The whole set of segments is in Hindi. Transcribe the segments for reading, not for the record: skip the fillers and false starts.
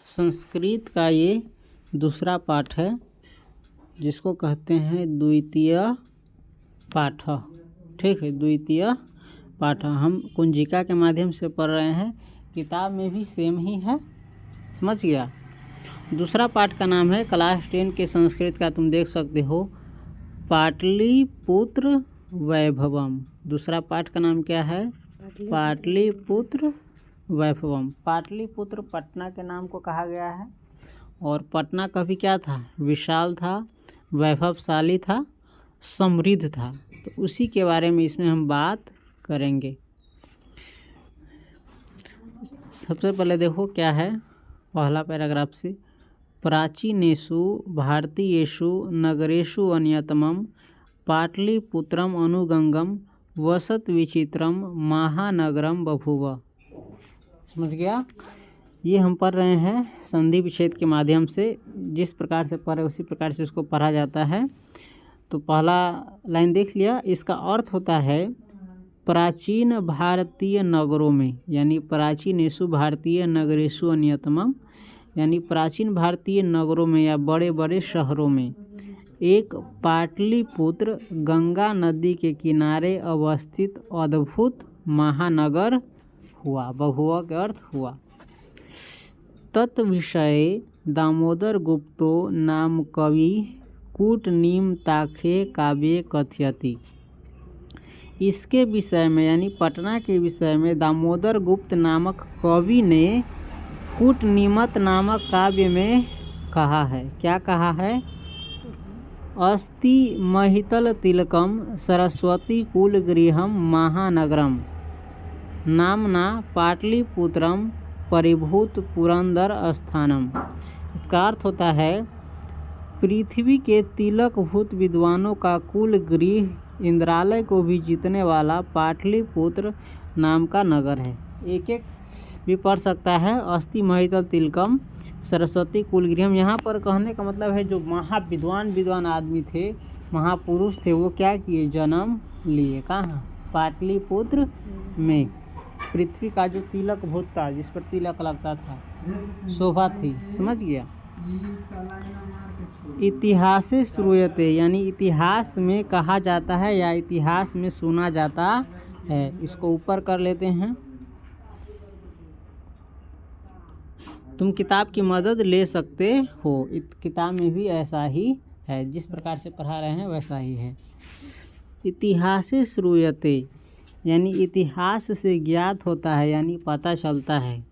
संस्कृत का ये दूसरा पाठ है जिसको कहते हैं द्वितीय पाठ। ठीक है, द्वितीय पाठ हम कुंजिका के माध्यम से पढ़ रहे हैं, किताब में भी सेम ही है, समझ गया। दूसरा पाठ का नाम है क्लास 10 के संस्कृत का, तुम देख सकते हो, पाटलिपुत्र वैभवम। दूसरा पाठ का नाम क्या है? पाटलिपुत्र वैभवम। पाटलिपुत्र पटना के नाम को कहा गया है और पटना कभी क्या था? विशाल था, वैभवशाली था, समृद्ध था। तो उसी के बारे में इसमें हम बात करेंगे। सबसे पहले देखो क्या है पहला पैराग्राफ से, प्राचीनेषु भारतीयेषु नगरेषु अन्यतमं पाटलिपुत्रम अनुगंगम वसत विचित्रम महानगरम बभूव। समझ गया? ये हम पढ़ रहे हैं संधि विच्छेद के माध्यम से, जिस प्रकार से पढ़े उसी प्रकार से इसको पढ़ा जाता है। तो पहला लाइन देख लिया, इसका अर्थ होता है प्राचीन भारतीय नगरों में, यानी प्राचीनेषु भारतीय नगरेषु अन्यतमम, यानी प्राचीन भारतीय नगरों में या बड़े बड़े शहरों में एक पाटलिपुत्र गंगा नदी के किनारे अवस्थित अद्भुत महानगर हुआ। बभुआ का अर्थ हुआ। तत्विषये दामोदर गुप्तो नाम कवि कूटनीमताखे काव्ये कथयति। इसके विषय में यानी पटना के विषय में दामोदर गुप्त नामक कवि ने कूटनीमत नामक काव्य में कहा है। क्या कहा है? अस्ति महितल तिलकम सरस्वती कुल गृहम महानगरम नामना पाटलिपुत्रम परिभूत पुरंदर स्थानम। इसका अर्थ होता है पृथ्वी के तिलकभूत विद्वानों का कुल गृह इंद्रालय को भी जीतने वाला पाटलिपुत्र नाम का नगर है। एक एक भी पढ़ सकता है। अस्ति महितल तिलकम सरस्वती कुल गृहम, यहाँ पर कहने का मतलब है जो विद्वान आदमी थे, महापुरुष थे, वो क्या किए? जन्म लिए। कहाँ? पाटलिपुत्र में। पृथ्वी का जो तिलक भूत था, जिस पर तिलक लगता था, शोभा थी। समझ गया? इतिहास श्रूयते, यानी इतिहास में कहा जाता है या इतिहास में सुना जाता है। इसको ऊपर कर लेते हैं। तुम किताब की मदद ले सकते हो, किताब में भी ऐसा ही है, जिस प्रकार से पढ़ा रहे हैं वैसा ही है। इतिहास श्रूयते यानी इतिहास से ज्ञात होता है, यानी पता चलता है।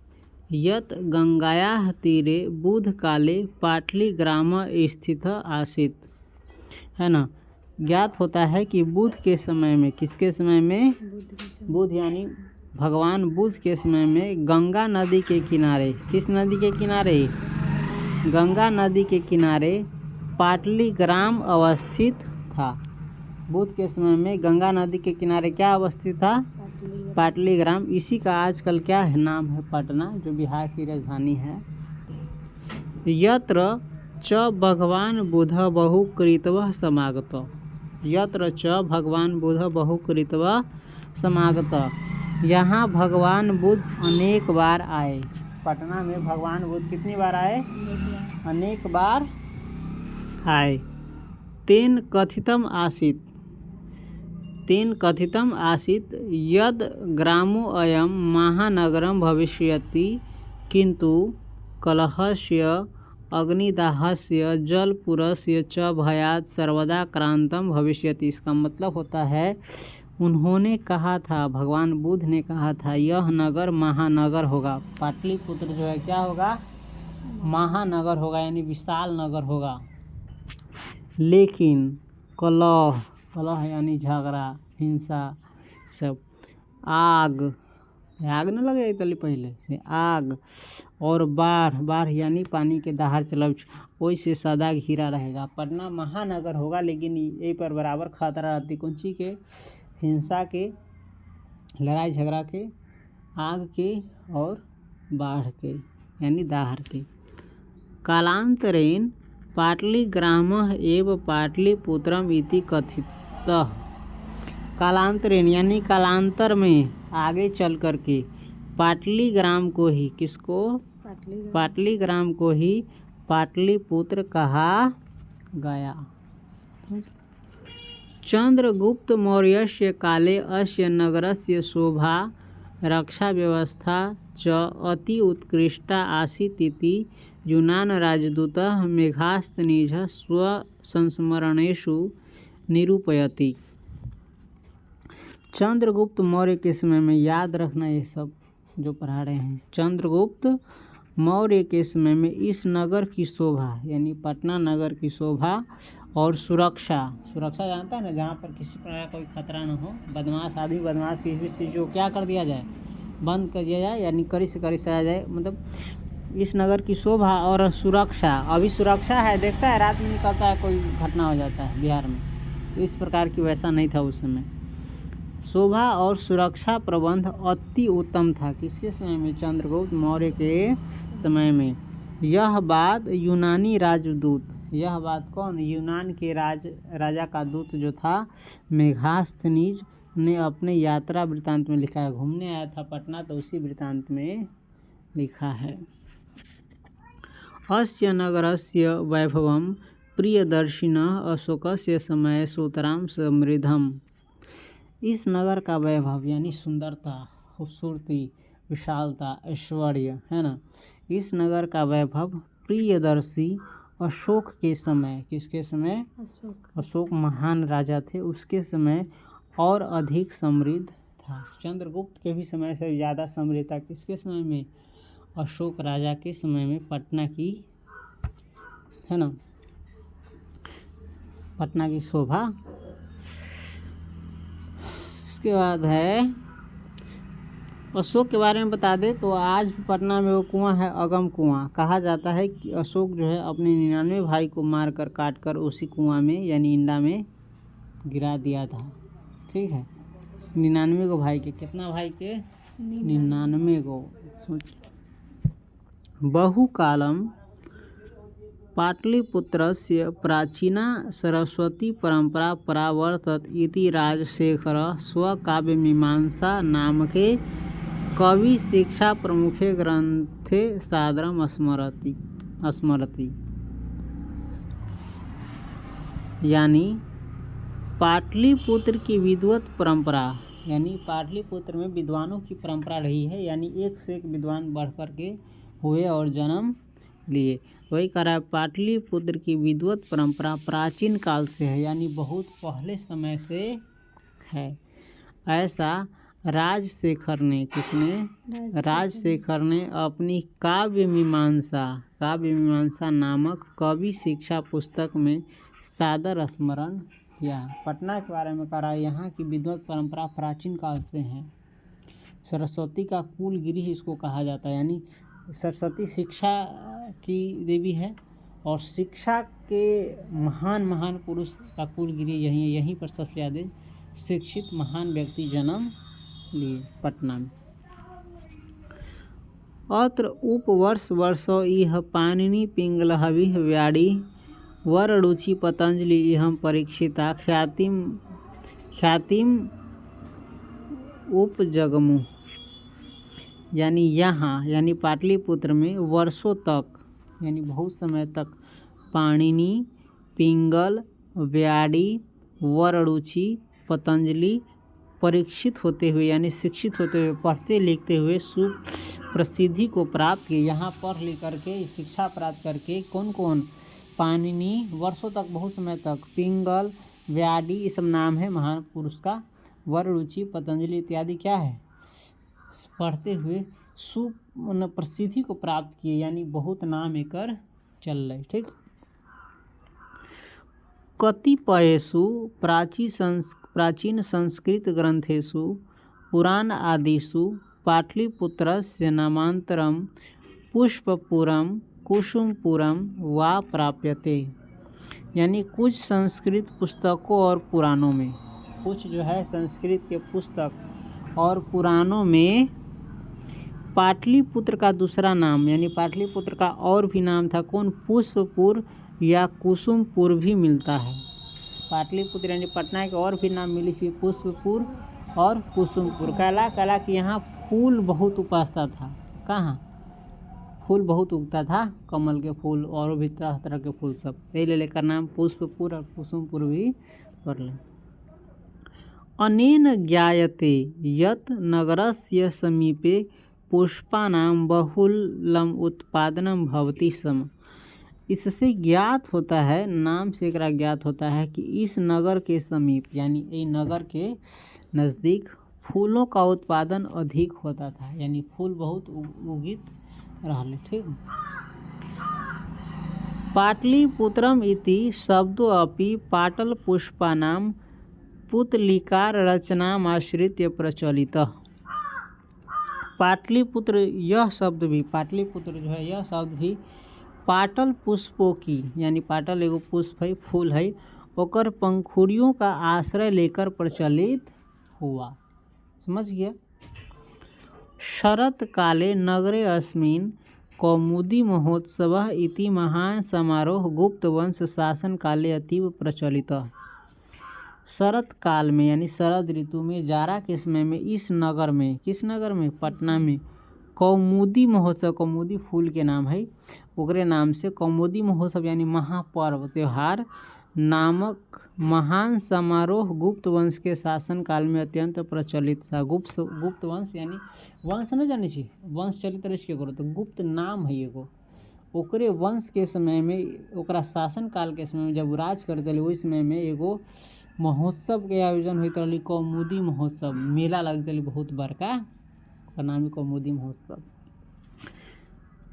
यत गंगायाः तीरे बुध काले पाटलिग्राम स्थित आसीत, है ना। ज्ञात होता है कि बुध के समय में, किसके समय में? बुध यानी भगवान बुध के समय में गंगा नदी के किनारे, किस नदी के किनारे? गंगा नदी के किनारे पाटलिग्राम अवस्थित था। बुध के समय में गंगा नदी के किनारे क्या अवस्थित था? पाटलिग्राम। इसी का आजकल क्या है? नाम है पटना, जो बिहार की राजधानी है। यत्र च भगवान बुध बहुकृतवः समागतः, यत्र च भगवान बुध बहुकृतवः समागतः, यहाँ भगवान बुद्ध अनेक बार आए। पटना में भगवान बुद्ध कितनी बार आए? अनेक बार आए। तेन कथितम आसीत, तेन कथितम आसीत यद ग्रामो अयम महानगरम भविष्यति किंतु कलहस्य अग्निदाहस्य जलपुरस्य च भयात् सर्वदा क्रांतम भविष्यति। इसका मतलब होता है उन्होंने कहा था, भगवान बुद्ध ने कहा था, यह नगर महानगर होगा। पाटलिपुत्र जो है क्या होगा? महानगर होगा, यानी विशाल नगर होगा। लेकिन कलह, कलह यानी झगड़ा, हिंसा, सब, आग न लगे तली पहले से, आग और बाढ़, बाढ़ यानी पानी के दहाड़ चलब, ओइसे सदा घिरा रहेगा। पटना महानगर होगा, लेकिन यही पर बराबर खतरा रहती। कौन चीज़ के? हिंसा के, लड़ाई झगड़ा के, आग के और बाढ़ के, यानी दाहर के। कालांतरेण पाटलिग्रामः एव पाटलिपुत्रम इति कथितः। कालांतरेण यानी कालांतर में, आगे चल करके, पाटलिग्राम को ही, किसको? पाटलीग्राम को ही पाटलिपुत्र कहा गया। चंद्रगुप्त मौर्यस्य काले अस्य नगरस्य शोभा रक्षा व्यवस्था च अति उत्कृष्टा आसीत् इति यूनान राजदूतः मेघास्तनीजः स्वसंस्मरणेषु निरूपयति। चंद्रगुप्त मौर्य के समय में, याद रखना ये सब जो पढ़ा रहे हैं, चंद्रगुप्त मौर्य के समय में इस नगर की शोभा यानी पटना नगर की शोभा और सुरक्षा जानता है ना, जहाँ पर किसी प्रकार कोई खतरा न हो, बदमाश किसी चीज़ को क्या कर दिया जाए, बंद कर दिया जाए, यानी कड़ी से कड़ी सजा जाए, मतलब इस नगर की शोभा और सुरक्षा। अभी सुरक्षा है, देखता है रात में निकलता है कोई घटना हो जाता है बिहार में, तो इस प्रकार की वैसा नहीं था उस समय। शोभा और सुरक्षा प्रबंध अति उत्तम था किसके समय में, चंद्रगुप्त मौर्य के समय में। यह बात यूनानी राजदूत, यह बात कौन, यूनान के राजा का दूत जो था मेघास्थनीज ने अपने यात्रा वृत्तांत में लिखा है। घूमने आया था पटना तो उसी वृत्तांत में लिखा है। अस्य नगरस्य वैभवं प्रियदर्शिनः अशोकस्य समय सुतरां समृद्धम्। इस नगर का वैभव यानी सुंदरता, खूबसूरती, विशालता, ऐश्वर्य है ना, इस नगर का वैभव प्रियदर्शी अशोक के समय, किसके समय, अशोक महान राजा थे उसके समय और अधिक समृद्ध था। चंद्रगुप्त के भी समय से ज़्यादा समृद्ध था किसके समय में, अशोक राजा के समय में पटना की, है ना, पटना की शोभा। उसके बाद है अशोक के बारे में बता दे तो आज भी पटना में वो कुआं है, अगम कुआं। कहा जाता है कि अशोक जो है अपने 99 भाई को मारकर काटकर उसी कुआं में यानी इंडा में गिरा दिया था। ठीक है, 99 को भाई के, कितना भाई के, 99 को। बहुकालं पाटलिपुत्रस्य प्राचीना सरस्वती परंपरा परावर्तत इति राजशेखरः स्वकाव्यमीमांसा नामके कवि शिक्षा प्रमुखे ग्रंथे सादरम स्मरति। यानी पाटलिपुत्र की विद्वत परंपरा, यानी पाटलिपुत्र में विद्वानों की परंपरा रही है, यानी एक से एक विद्वान बढ़ कर के हुए और जन्म लिए। वही कह रहा है पाटलिपुत्र की विद्वत परंपरा प्राचीन काल से है, यानी बहुत पहले समय से है। ऐसा राजशेखर ने, किसने, राजशेखर ने अपनी काव्यमीमांसा नामक कवि शिक्षा पुस्तक में सादर स्मरण किया। पटना के बारे में कह रहा है, यहाँ की विद्वत परंपरा प्राचीन काल से है। सरस्वती का कुलगिरी इसको कहा जाता है, यानी सरस्वती शिक्षा की देवी है और शिक्षा के महान पुरुष का कुलगिरी यहीं पर सबसे ज़्यादा शिक्षित महान व्यक्ति जन्म लिए पटना में। अत्र उपवर्ष वर्षो इह पाणिनि पिंगलहविः व्याड़ी वररुचि पतंजलि इहं परीक्षिता ख्यातिम उपजगमु। यानी यहाँ यानी पाटलिपुत्र में वर्षों तक यानी बहुत समय तक पाणिनि, पिंगल, व्याड़ी, वररुचि, पतंजलि परीक्षित होते हुए यानी शिक्षित होते हुए, पढ़ते लिखते हुए सुप्रसिद्धि को प्राप्त किए। यहाँ पढ़ लिख करके शिक्षा प्राप्त करके कौन कौन, पाणिनि वर्षों तक, बहुत समय तक, पिंगल, व्याड़ी, ये सब नाम है महान पुरुष का, वररुचि, पतंजलि इत्यादि क्या है, पढ़ते हुए प्रसिद्धि को प्राप्त किए, यानी बहुत नाम एकर चल रहे। ठीक, कतिपयेषु प्राचीन संस्कृत ग्रंथेषु पुराण आदिषु पाटलिपुत्रस्य नामांतरं पुष्पपुरम, कुसुमपुरम वा प्राप्यते। यानी कुछ संस्कृत पुस्तकों और पुराणों में, कुछ जो है संस्कृत के पुस्तक और पुराणों में पाटलिपुत्र का दूसरा नाम यानी पाटलिपुत्र का और भी नाम था कौन, पुष्पपुर या कुसुमपुर भी मिलता है। पाटलिपुत्र यानी पटना के और भी नाम मिली थी, पुष्पपुर और कुसुमपुर। कला कि यहाँ फूल बहुत उपासता था। कहाँ, फूल बहुत उगता था, कमल के फूल और भी तरह तरह के फूल सब, यही ले लेकर नाम पुष्पपुर और कुसुमपुर भी पढ़ लें। अनेन ज्ञायते यत् नगरस्य समीपे पुष्पानां बहुलम उत्पादनम भवति स्म। इससे ज्ञात होता है, नाम से एकरा ज्ञात होता है कि इस नगर के समीप यानी ये नगर के नज़दीक फूलों का उत्पादन अधिक होता था, यानी फूल बहुत उगित रहले। ठीक, पाटलिपुत्रम इति शब्दो अपि पाटलपुष्पानां पुतलिकार रचनाम आश्रित्य प्रचलितः। पाटलिपुत्र यह शब्द भी, पाटलिपुत्र जो है यह शब्द भी पाटल पुष्पों की, यानी पाटल एगो पुष्प है, फूल है, ओकर पंखुड़ियों का आश्रय लेकर प्रचलित हुआ। समझ गया। शरत काले नगरे अस्मिन् कौमुदी महोत्सवः इति महान समारोह गुप्त वंश शासन काले अतीव प्रचलितः। शरत काल में यानी शरद ऋतु में, जाड़ा के समय में इस नगर में, किस नगर में, पटना में कौमुदी महोत्सव, कौमुदी फूल के नाम है, ओकरे नाम से कौमुदी महोत्सव यानी महापर्व त्योहार नामक महान समारोह गुप्त वंश के शासन काल में अत्यंत प्रचलित था। गुप्त वंश यानी वंश न जाने छी, वंश चलित रह के करो तो गुप्त नाम है एगो, ओकरे वंश के समय में, ओकरा शासन काल के समय में जब राज करते रहे उस समय में एगो महोत्सव के आयोजन होते रही, कौमुदी महोत्सव, मेला लगते रही बहुत बड़का, का नाम है कौमुदी महोत्सव।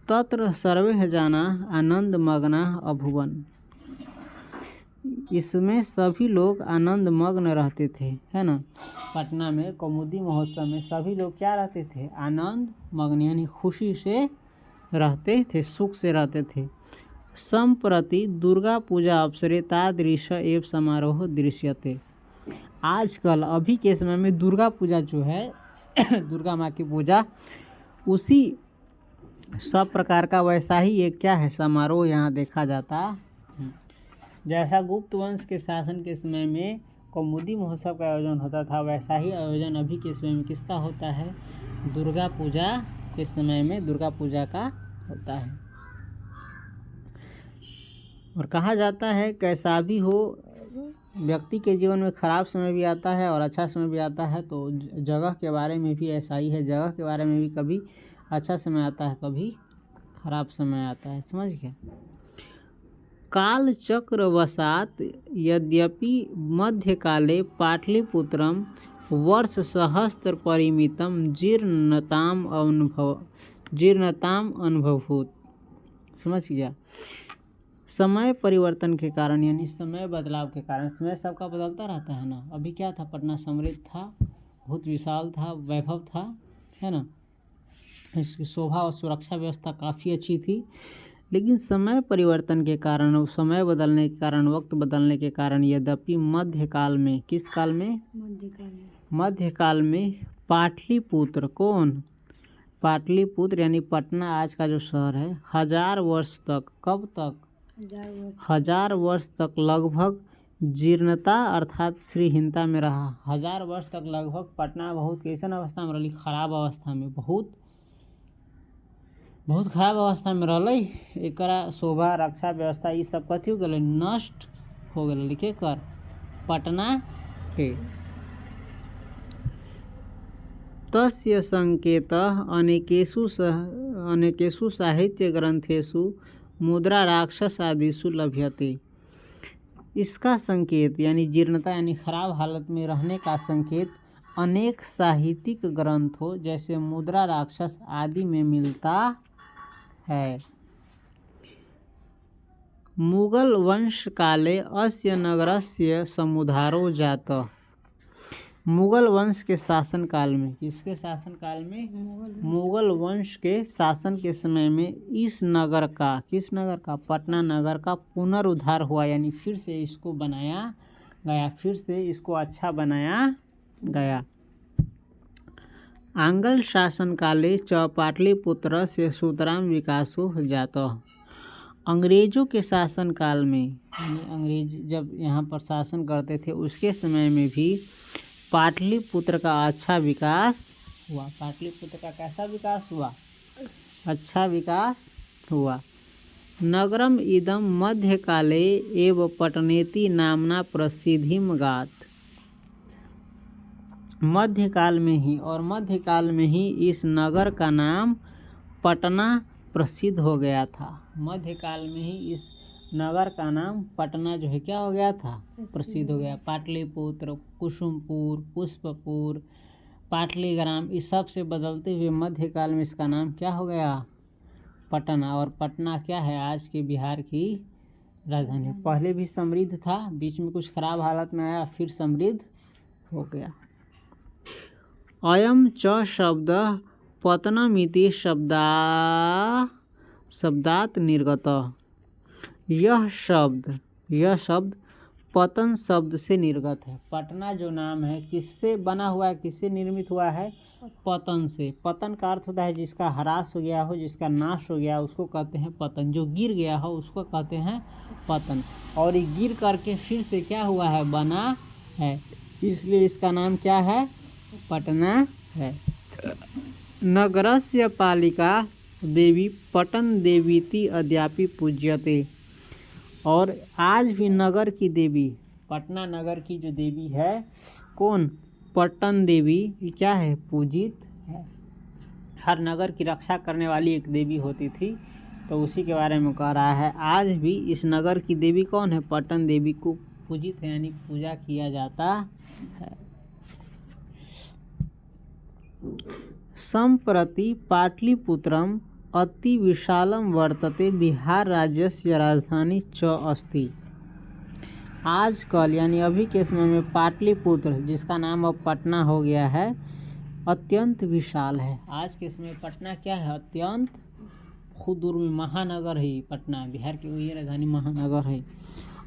तत्र सर्वे जाना आनंद मग्ना अभुवन, इसमें सभी लोग आनंद मग्न रहते थे, है ना। पटना में कौमुदी महोत्सव में सभी लोग क्या रहते थे, आनंद मग्न यानी खुशी से रहते थे, सुख से रहते थे। संप्रति दुर्गा पूजा अवसरे तादृश एवं समारोह दृश्यते। आजकल अभी के समय में दुर्गा पूजा जो है दुर्गा माँ की पूजा, उसी सब प्रकार का वैसा ही एक क्या है समारोह यहाँ देखा जाता है। जैसा गुप्त वंश के शासन के समय में कौमुदी महोत्सव का आयोजन होता था, वैसा ही आयोजन अभी के समय में किसका होता है, दुर्गा पूजा के समय में दुर्गा पूजा का होता है। और कहा जाता है कैसा भी हो, व्यक्ति के जीवन में खराब समय भी आता है और अच्छा समय भी आता है, तो जगह के बारे में भी ऐसा ही है, जगह के बारे में भी कभी अच्छा समय आता है, कभी खराब समय आता है। समझ गया। काल चक्रवशात यद्यपि मध्यकाले पाटलिपुत्रम वर्ष सहस्त्र परिमितम जीर्णताम अनुभूत। समझ गया। समय परिवर्तन के कारण यानी समय बदलाव के कारण, समय सबका बदलता रहता है ना। अभी क्या था, पटना समृद्ध था, बहुत विशाल था, वैभव था, है ना, इसकी शोभा और सुरक्षा व्यवस्था काफ़ी अच्छी थी। लेकिन समय परिवर्तन के कारण, समय बदलने के कारण, वक्त बदलने के कारण, यद्यपि मध्यकाल में, किस काल में, मध्यकाल में पाटलिपुत्र, कौन, पाटलिपुत्र यानी पटना आज का जो शहर है, 1000 वर्ष तक, कब तक, 1000 वर्ष तक लगभग जीर्णता अर्थात श्रीहीनता में रहा। 1000 वर्ष तक लगभग पटना बहुत कैसन अवस्था में रही, खराब अवस्था में, बहुत खराब अवस्था में रही। एकरा शोभा रक्षा व्यवस्था ये सब कथी हो गए, नष्ट हो गए। लिखे कर पटना के। तस्य संकेतः अनेकेषु साहित्य ग्रंथेषु मुद्रा राक्षस आदिषु लभ्यते। इसका संकेत यानी जीर्णता यानी खराब हालत में रहने का संकेत अनेक साहित्यिक ग्रंथों जैसे मुद्रा राक्षस आदि में मिलता है। मुगल वंश काले अस्य नगरस्य समुद्धारो जातः। मुगल वंश के शासन काल में, किसके शासन काल में, मुगल वंश के शासन के समय में इस नगर का, किस नगर का, पटना नगर का पुनरुद्धार हुआ, यानी फिर से इसको बनाया गया, फिर से इसको अच्छा बनाया गया। आंग्ल शासन काले च पाटलिपुत्र से सुतराम विकासो जातः। अंग्रेजों के शासन काल में, यानी अंग्रेज जब यहाँ पर शासन करते थे उसके समय में भी पाटलिपुत्र का अच्छा विकास हुआ। पाटलिपुत्र का कैसा विकास हुआ, अच्छा विकास हुआ। नगरम इदम मध्यकाले एव पटनेति नामना प्रसिद्धिम गात। मध्यकाल में ही इस नगर का नाम पटना प्रसिद्ध हो गया था। मध्यकाल में ही इस नगर का नाम पटना जो है क्या हो गया था, प्रसिद्ध हो गया। पाटलिपुत्र, कुसुमपुर, पुष्पपुर, पाटलीग्राम, इस सब से बदलते हुए मध्यकाल में इसका नाम क्या हो गया, पटना। और पटना क्या है, आज के बिहार की राजधानी। पहले भी समृद्ध था, बीच में कुछ खराब हालत में आया, फिर समृद्ध हो गया। अयम च शब्द पतनमिति शब्दात निर्गत। यह शब्द पतन शब्द से निर्गत है। पटना जो नाम है किससे बना हुआ है, किससे निर्मित हुआ है, पतन से। पतन का अर्थ होता है जिसका ह्रास हो गया हो, जिसका नाश हो गया उसको कहते हैं पतन। जो गिर गया हो उसको कहते हैं पतन। और ये गिर करके फिर से क्या हुआ है, बना है, इसलिए इसका नाम क्या है, पटना है। नगरस्य पालिका देवी पटन देवीति अद्यापि पूज्यते। और आज भी नगर की देवी, पटना नगर की जो देवी है, कौन, पटन देवी, ये क्या है, पूजित है। हर नगर की रक्षा करने वाली एक देवी होती थी, तो उसी के बारे में कह रहा है। आज भी इस नगर की देवी कौन है, पटन देवी को पूजित है, यानी पूजा किया जाता है। संप्रति पाटलिपुत्रम अति विशालम वर्तते, बिहार राज्यस्य राजधानी च अस्ति। आजकल यानी अभी के समय में पाटलिपुत्र, जिसका नाम अब पटना हो गया है, अत्यंत विशाल है। आज के समय पटना क्या है, अत्यंत बहुत दूर में महानगर है पटना, बिहार की वही राजधानी महानगर है,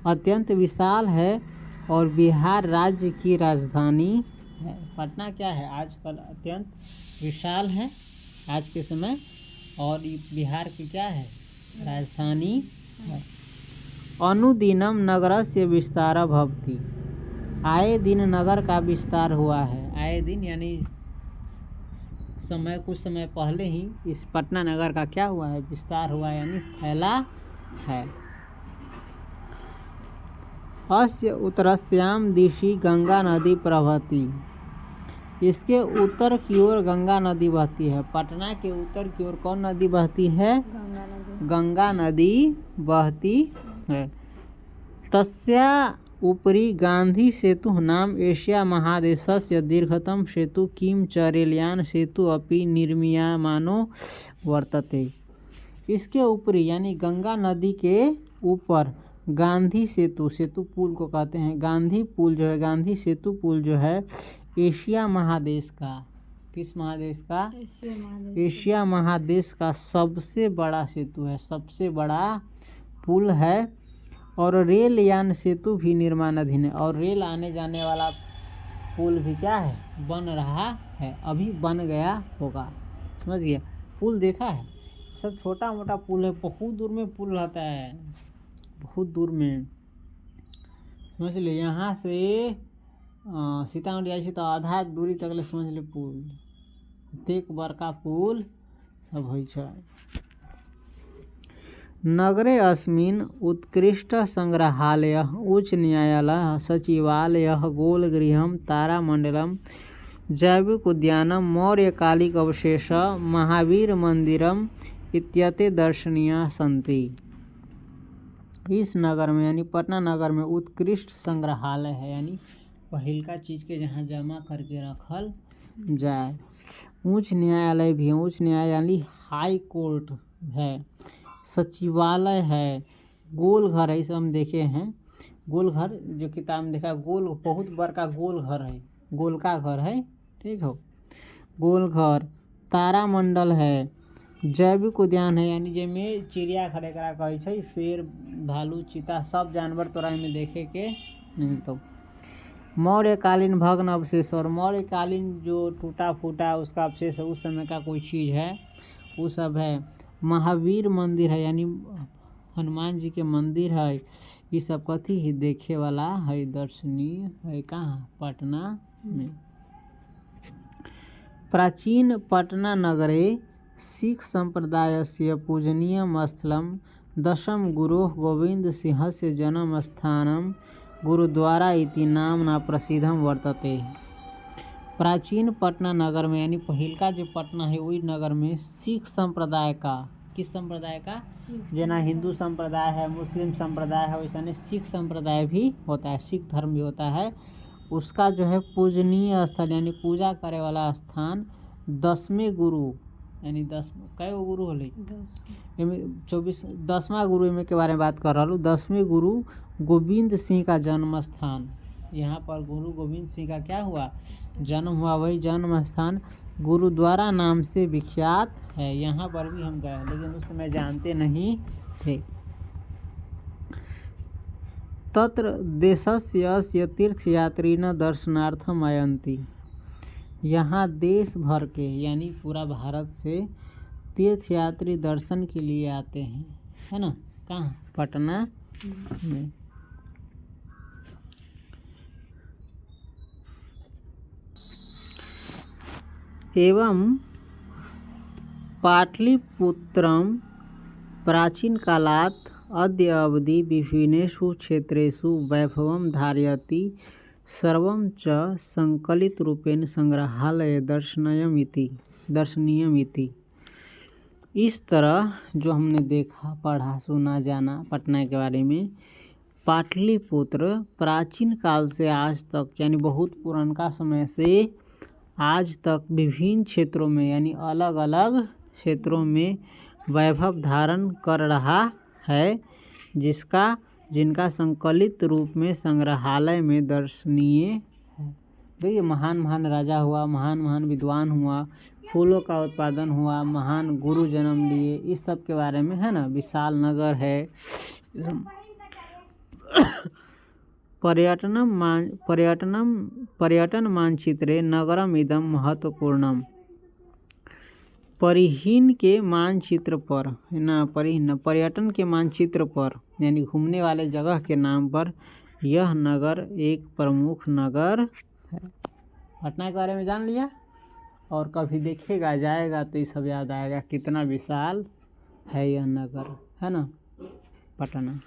अत्यंत विशाल है और बिहार राज्य की राजधानी है। पटना क्या है, आजकल अत्यंत विशाल है आज के समय, और बिहार की क्या है, राजधानी है। अनुदिनम नगरस्य विस्तार भवति। आए दिन नगर का विस्तार हुआ है। आए दिन यानी कुछ समय पहले ही इस पटना नगर का क्या हुआ है, विस्तार हुआ है, यानी फैला है। अस्य उत्तरस्याम दिशि गंगा नदी प्रवहति। इसके उत्तर की ओर गंगा नदी बहती है। पटना के उत्तर की ओर कौन नदी बहती है, गंगा नदी बहती है। तस्या उपरि गांधी सेतु नाम एशिया महादेशस्य दीर्घतम सेतु किम च रेलयान सेतु अपि निर्मीयमानो वर्तते। इसके ऊपरी यानी गंगा नदी के ऊपर गांधी सेतु, सेतु पुल को कहते हैं, गांधी पुल जो है, गांधी सेतु पुल जो है, एशिया महादेश का, किस महादेश का, एशिया महादेश का सबसे बड़ा सेतु है, सबसे बड़ा पुल है। और रेल यान सेतु भी निर्माणाधीन है, और रेल आने जाने वाला पुल भी क्या है, बन रहा है, अभी बन गया होगा। समझ गया, पुल देखा है, सब छोटा मोटा पुल है, बहुत दूर में पुल रहता है, बहुत दूर में। समझ ले, यहाँ से सीतामढ़ी आई तो आधा दूरी तक ले समझ ले पुल, एक बड़का पुल सब होइ छै। नगरे अस्मिन् उत्कृष्ट संग्रहालय, उच्च न्यायालय, सचिवालय, गोलगृहम, तारामंडलम, जैविक उद्यानम, मौर्यकालिक अवशेष, महावीर मंदिरम इत्यते दर्शनीय सन्ति। इस नगर में यानी पटना नगर में उत्कृष्ट संग्रहालय है, यानी पहिलका चीज के जहाँ जमा करके रखल जाए। उच्च न्यायालय भी है, उच्च न्यायालय यानी हाई कोर्ट है, सचिवालय है, गोल घर है, इसे हम देखे हैं, गोल घर जो किताब में देखा, गोल बहुत बड़का गोल घर है, गोल का घर है, ठीक हो, गोल घर, तारामंडल है, जैविक उद्यान है, यानी जेमें चिड़ियाघर एकरा कहै छै, शेर, भालू, चीता सब जानवर तोरा में देखे के नहीं। तो मौर्यकालीन भग्न अवशेष, और मौर्यकालीन जो टूटा फूटा उसका अवशेष है, उस समय का कोई चीज़ है, वो सब है। महावीर मंदिर है, यानी हनुमान जी के मंदिर है, ये सब कथी है, देखे वाला है, दर्शनीय है, कहाँ, पटना में। प्राचीन पटना नगरे सिख संप्रदायस्य पूजनीयं स्थलं दशम गुरोः गोविन्दसिंहस्य जन्मस्थानं गुरुद्वारा इति नाम्ना प्रसिद्धं वर्तते। प्राचीन पटना नगर में यानी पहिलका जो पटना है वही नगर में सिख संप्रदाय का, किस संप्रदाय का, जना हिंदू संप्रदाय है, मुस्लिम संप्रदाय है, वैसा सिख संप्रदाय भी होता है, सिख धर्म भी होता है। उसका जो है पूजनीय स्थल यानी पूजा करे वाला स्थान 10वें गुरु यानी 10 कै गो गुरु होले 10वां गुरु में के बारे में बात कर रहा हूँ। 10वें गुरु गोविंद सिंह का जन्म स्थान, यहाँ पर गुरु गोविंद सिंह का क्या हुआ, जन्म हुआ। वही जन्म स्थान गुरुद्वारा नाम से विख्यात है। यहाँ पर भी हम गए लेकिन उस समय जानते नहीं थे। तत्र देशस्य अस्य तीर्थयात्रिणः दर्शनार्थम आयन्ति। यहाँ देश भर के यानी पूरा भारत से तीर्थयात्री दर्शन के लिए आते हैं, है ना। कहाँ, पटना में। एवं पाटलिपुत्रम प्राचीन कालात् अद्य अवधि विभिन्नेषु क्षेत्रेषु वैभवं धारयति। सर्वं च संकलित रूपेण संग्रहालय दर्शनीयम् इति। इस तरह जो हमने देखा, पढ़ा, सुना, जाना पटना के बारे में, पाटलिपुत्र प्राचीन काल से आज तक यानी बहुत पुराना समय से आज तक विभिन्न क्षेत्रों में यानी अलग अलग क्षेत्रों में वैभव धारण कर रहा है, जिनका संकलित रूप में संग्रहालय में दर्शनीय है। देखिए, महान महान राजा हुआ, महान महान विद्वान हुआ, फूलों का उत्पादन हुआ, महान गुरु जन्म लिए, इस सब के बारे में, है ना। विशाल नगर है। पर्यटन मानचित्रे नगरम इदम महत्वपूर्णम। परिहीन के मानचित्र पर पर्यटन के मानचित्र पर यानी घूमने वाले जगह के नाम पर यह नगर एक प्रमुख नगर है। पटना के बारे में जान लिया, और कभी देखेगा जाएगा तो ये सब याद आएगा कितना विशाल है यह नगर, है ना, पटना।